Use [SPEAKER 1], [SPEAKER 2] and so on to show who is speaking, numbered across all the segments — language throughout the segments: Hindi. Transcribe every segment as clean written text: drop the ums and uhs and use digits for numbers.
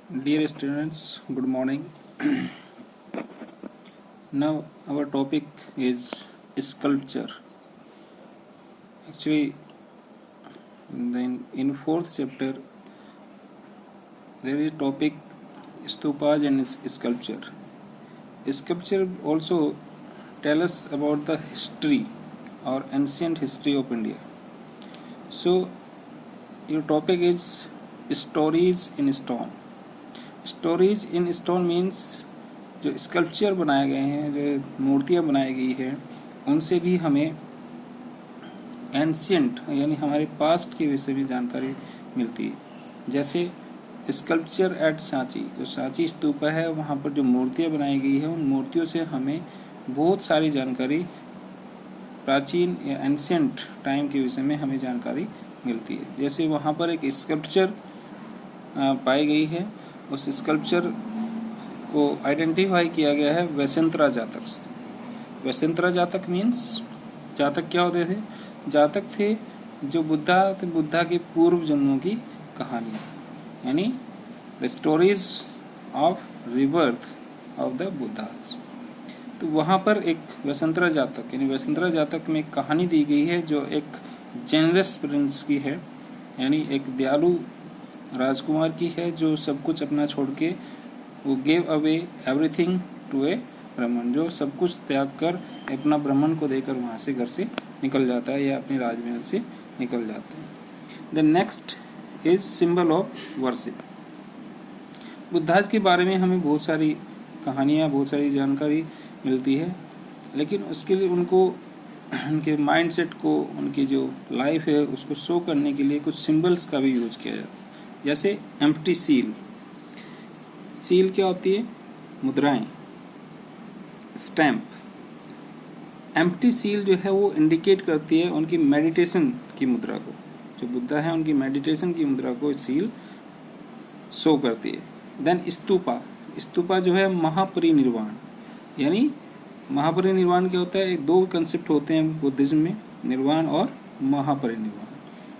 [SPEAKER 1] Dear students, good morning. Now our topic is sculpture. Actually, then in fourth chapter there is topic stupas and sculpture. Sculpture also tell us about the history or ancient history of India. So your topic is stories in stone. Storage in stone means जो स्कल्पचर बनाए गए हैं, जो मूर्तियाँ बनाई गई हैं, उनसे भी हमें एंशियंट यानी हमारे पास्ट के विषय में जानकारी मिलती है। जैसे स्कल्पचर एट सांची, जो सांची स्तूपा है वहाँ पर जो मूर्तियाँ बनाई गई है, उन मूर्तियों से हमें बहुत सारी जानकारी प्राचीन या एंशियंट टाइम के विषय में हमें जानकारी मिलती है। जैसे वहाँ पर एक स्कल्पचर पाई गई है, उस स्कल्पचर को आइडेंटिफाई किया गया है वैशंतरा जातक से। वैशंतरा जातक मीन्स जातक क्या होते थे? जातक थे जो बुद्धा के पूर्व जन्मों की कहानी, यानी the stories of rebirth of the Buddha. तो वहाँ पर एक वैशंतरा जातक यानी वैशंतरा जातक में एक कहानी दी गई है जो एक जेनरस प्रिंस की है, यानी एक दयालु राजकुमार की है जो सब कुछ अपना छोड़ के वो गेव अवे एवरीथिंग टू ए ब्राह्मण, जो सब कुछ त्याग कर अपना ब्राह्मण को देकर वहाँ से घर से निकल जाता है या अपने राजमहल से निकल जाता है। The next is symbol of worship. Buddha's के बारे में हमें बहुत सारी कहानियाँ, बहुत सारी जानकारी मिलती है, लेकिन उसके लिए उनको उनके माइंडसेट को, उनकी जो लाइफ है उसको शो करने के लिए कुछ सिंबल्स का भी यूज किया जाता है। जैसे एम्प्टी सील। सील क्या होती है? मुद्राएं, स्टैम्प। एम्प्टी सील जो है वो इंडिकेट करती है उनकी मेडिटेशन की मुद्रा को। जो बुद्धा है उनकी मेडिटेशन की मुद्रा को सील शो करती है। देन स्तूपा। स्तूपा जो है महापरिनिर्वाण, यानी महापरिनिर्वाण क्या होता है? एक दो कंसेप्ट होते हैं बुद्धिज्म में, निर्वाण और महापरिनिर्वाण।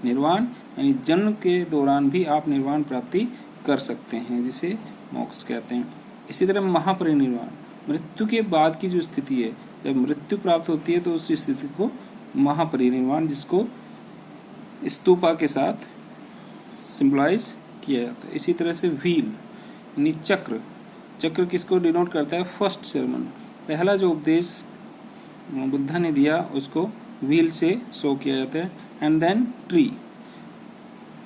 [SPEAKER 1] निर्वाण यानी जन्म के दौरान भी आप निर्वाण प्राप्ति कर सकते हैं, जिसे मोक्ष कहते हैं। इसी तरह महापरिनिर्वाण, मृत्यु के बाद की जो स्थिति है, जब मृत्यु प्राप्त होती है तो उस स्थिति को महापरिनिर्वाण, जिसको स्तूपा के साथ सिंबलाइज किया जाता है। इसी तरह से व्हील यानी चक्र। चक्र किसको डिनोट करता है? फर्स्ट सर्मन, पहला जो उपदेश बुद्धा ने दिया उसको व्हील से शो किया जाता है। And then tree.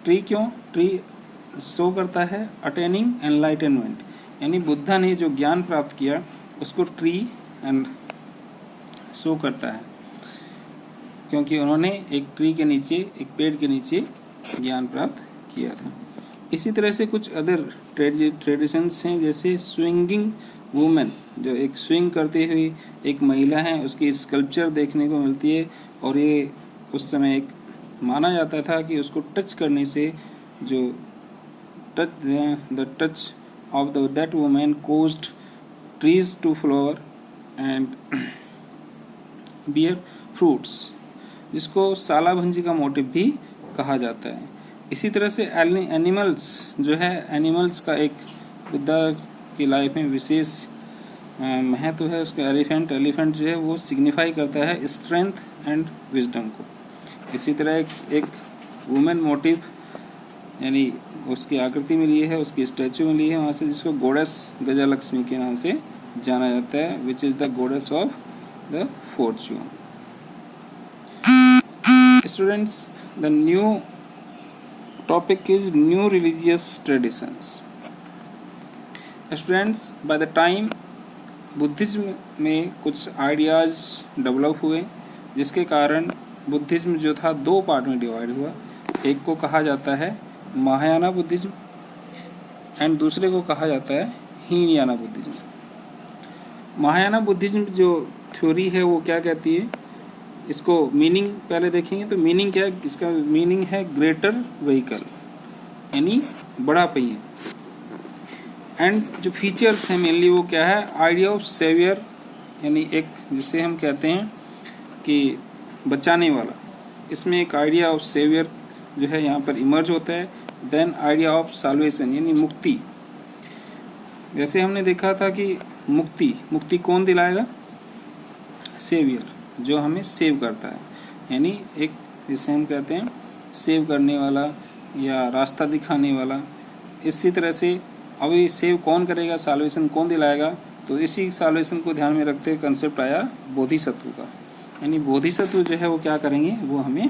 [SPEAKER 1] ट्री क्यों? ट्री शो करता है अटेनिंग एनलाइटनमेंट, यानी बुद्धा ने जो ज्ञान प्राप्त किया उसको ट्री एंड शो करता है, क्योंकि उन्होंने एक ट्री के नीचे, एक पेड़ के नीचे ज्ञान प्राप्त किया था। इसी तरह से कुछ अदर ट्रेडिशंस हैं, जैसे स्विंगिंग वुमेन, जो एक स्विंग करती हुई एक महिला है, उसकी स्कल्पचर देखने को मिलती है। और ये उस समय एक माना जाता था कि उसको टच करने से जो the touch of that women caused trees to flower and bear fruits, जिसको सालाभंजी का मोटिव भी कहा जाता है। इसी तरह से एनिमल्स जो है, एनिमल्स का एक बुद्धा की लाइफ में विशेष महत्व है। उसका एलिफेंट जो है वो सिग्निफाई करता है स्ट्रेंथ एंड विजडम को। इसी तरह एक वुमेन मोटिव यानी उसकी आकृति मिली है, उसकी स्टैचू मिली है वहाँ से, जिसको गोडेस गजालक्ष्मी के नाम से जाना जाता है, which is the गोडेस of the Fortune. Students, the new topic is new religious traditions. Students, by the time Buddhism में कुछ आइडियाज डेवलप हुए, जिसके कारण बुद्धिज्म जो था दो पार्ट में डिवाइड हुआ। एक को कहा जाता है महायाना बुद्धिज्म एंड दूसरे को कहा जाता है हीनयाना बुद्धिज्म। महायाना बुद्धिज्म जो थ्योरी है वो क्या कहती है? इसको मीनिंग पहले देखेंगे तो मीनिंग क्या है? इसका मीनिंग है ग्रेटर व्हीकल, यानी बड़ा पहिया। एंड जो फीचर्स हैं मेनली वो क्या है? आइडिया ऑफ सेवियर, यानी एक जिसे हम कहते हैं कि बचाने वाला। इसमें एक आइडिया ऑफ सेवियर जो है यहाँ पर इमर्ज होता है। देन आइडिया ऑफ साल्वेशन यानी मुक्ति, जैसे हमने देखा था कि मुक्ति कौन दिलाएगा? सेवियर, जो हमें सेव करता है, यानी एक जिसे हम कहते हैं सेव करने वाला या रास्ता दिखाने वाला। इसी तरह से अब ये सेव कौन करेगा, साल्वेशन कौन दिलाएगा? तो इसी साल्वेशन को ध्यान में रखते हुए कंसेप्ट आया बोधिसत्व का, यानी बोधिसत्व जो है वो क्या करेंगे, वो हमें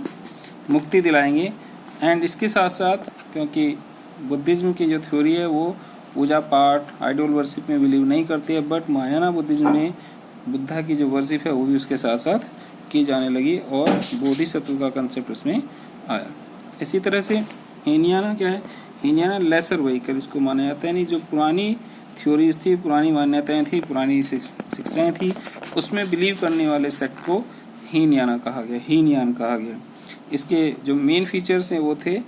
[SPEAKER 1] मुक्ति दिलाएंगे। एंड इसके साथ साथ क्योंकि बुद्धिज्म की जो थ्योरी है वो पूजा पाठ आइडल वर्शिप में बिलीव नहीं करती है, बट महायाना बुद्धिज्म में बुद्धा की जो वर्शिप है वो भी उसके साथ साथ की जाने लगी और बोधिसत्व का कंसेप्ट उसमें आया। इसी तरह से हीनयाना क्या है? हीनयाना लेसर व्हीकल इसको माना जाता है, यानी जो पुरानी थ्योरीज थी, पुरानी मान्यताएं थी, पुरानी शिक्षाएं थी, उसमें बिलीव करने वाले सेक्ट को हीनयाना कहा गया, हीनयान कहा गया। इसके जो मेन फीचर्स हैं वो थे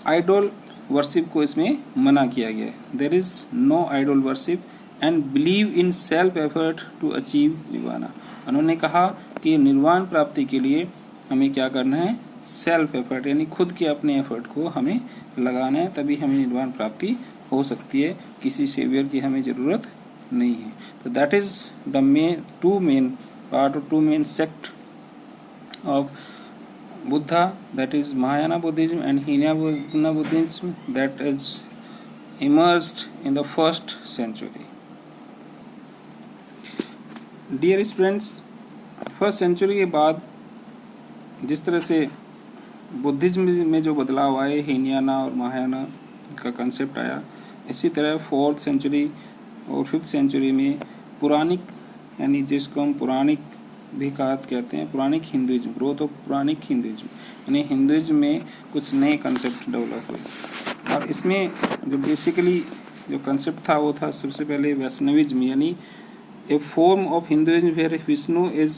[SPEAKER 1] आइडल वर्शिप को इसमें मना किया गया है। There is no idol worship and believe in self effort to achieve nirvana. उन्होंने कहा कि निर्वाण प्राप्ति के लिए हमें क्या करना है? सेल्फ एफर्ट, यानी खुद के अपने एफर्ट को हमें लगाना है, तभी हमें निर्वाण प्राप्ति हो सकती है। किसी सेवियर की हमें जरूरत नहीं है। तो that is the two main part और two main sect of Buddha, that is Mahayana Buddhism and Hinayana Buddhism, that is emerged in the 1st century. Dear students, 1st century के बाद जिस तरह से बुद्धिज्म में जो बदलाव आए, हीनयाना और महायाना का कंसेप्ट आया, इसी तरह 4th century और 5th century में पुराणिक, यानी जिसको हम पुराणिक भी कहते हैं, Puranic Hinduism, growth of Puranic Hinduism, यानी हिंदुइज्म में कुछ नए कंसेप्ट डेवलप हुए। और इसमें जो बेसिकली जो कंसेप्ट था वो था सबसे पहले वैष्णविज्म, यानी a form of Hinduism where Vishnu is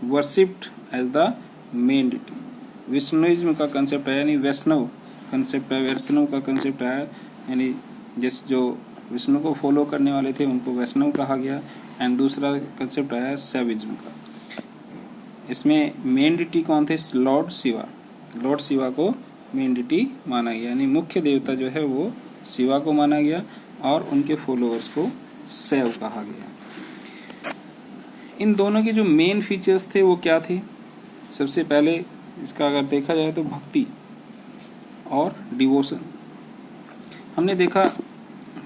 [SPEAKER 1] worshipped as the main deity. Vishnuism का कंसेप्ट है, यानी वैष्णव कंसेप्ट है, वैष्णव का कंसेप्ट है, यानी जो विष्णु को फॉलो करने वाले थे उनको वैष्णव कहा गया। एंड दूसरा कंसेप्ट आया शैविज्म का। इसमें मेन डिटी कौन थे? लॉर्ड शिवा। लॉर्ड शिवा को मेन डिटी माना गया, यानी मुख्य देवता जो है वो शिवा को माना गया और उनके फॉलोअर्स को शैव कहा गया। इन दोनों के जो मेन फीचर्स थे वो क्या थे? सबसे पहले इसका अगर देखा जाए तो भक्ति और डिवोशन। हमने देखा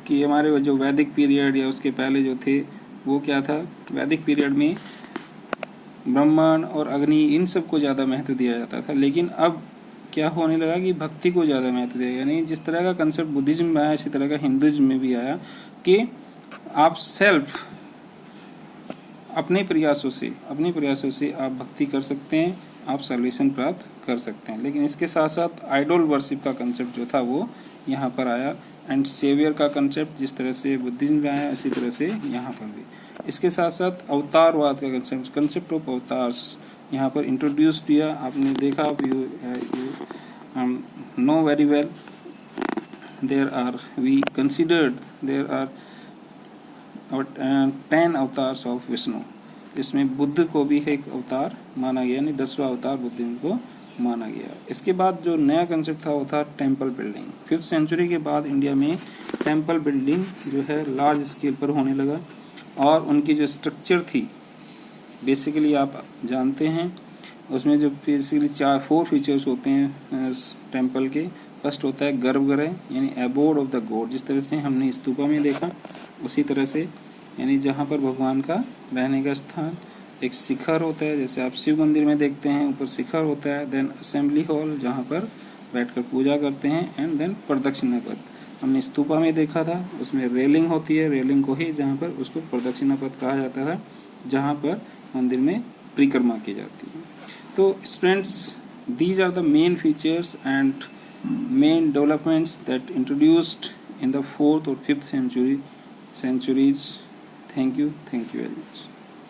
[SPEAKER 1] कि हमारे जो वैदिक पीरियड या उसके पहले जो थे वो क्या था? वैदिक पीरियड में ब्रह्मांड और अग्नि इन सब को ज़्यादा महत्व दिया जाता था, लेकिन अब क्या होने लगा कि भक्ति को ज़्यादा महत्व दिया, यानी जिस तरह का कंसेप्ट बुद्धिज्म में आया इसी तरह का हिंदुइज्म में भी आया कि आप सेल्फ अपने प्रयासों से आप भक्ति कर सकते हैं, आप सॉल्यूशन प्राप्त कर सकते हैं। लेकिन इसके साथ साथ आइडल वर्शिप का कंसेप्ट जो था वो यहाँ पर आया, एंड सेवियर का कंसेप्ट जिस तरह से बुद्धिज्म में आया इसी तरह से यहाँ पर भी। इसके साथ साथ अवतारवाद का कंसेप्ट ऑफ अवतार्स यहाँ पर इंट्रोड्यूस किया। आपने देखा, no very well, there are 10 avatars of Vishnu. इसमें बुद्ध को भी एक अवतार माना गया, यानी 10वां अवतार बुद्धिज्म को माना गया। इसके बाद जो नया कंसेप्ट था वो था टेम्पल बिल्डिंग। 5th सेंचुरी के बाद इंडिया में टेम्पल बिल्डिंग जो है लार्ज स्केल पर होने लगा, और उनकी जो स्ट्रक्चर थी बेसिकली आप जानते हैं, उसमें जो बेसिकली 4 फीचर्स होते हैं टेम्पल के। फर्स्ट होता है गर्भगृह, यानी एबोर्ड ऑफ द गॉड, जिस तरह से हमने स्तूपा में देखा उसी तरह से, यानी जहाँ पर भगवान का रहने का स्थान। एक शिखर होता है, जैसे आप शिव मंदिर में देखते हैं ऊपर शिखर होता है। देन असेंबली हॉल, जहाँ पर बैठकर पूजा करते हैं। एंड देन प्रदक्षिणा पथ, हमने स्तूपा में देखा था, उसमें रेलिंग होती है, रेलिंग को ही जहाँ पर उसको प्रदक्षिणा पथ कहा जाता था, जहाँ पर मंदिर में परिक्रमा की जाती है। तो students, these are the main features and main developments that introduced in the 4th or 5th centuries. Thank you very much.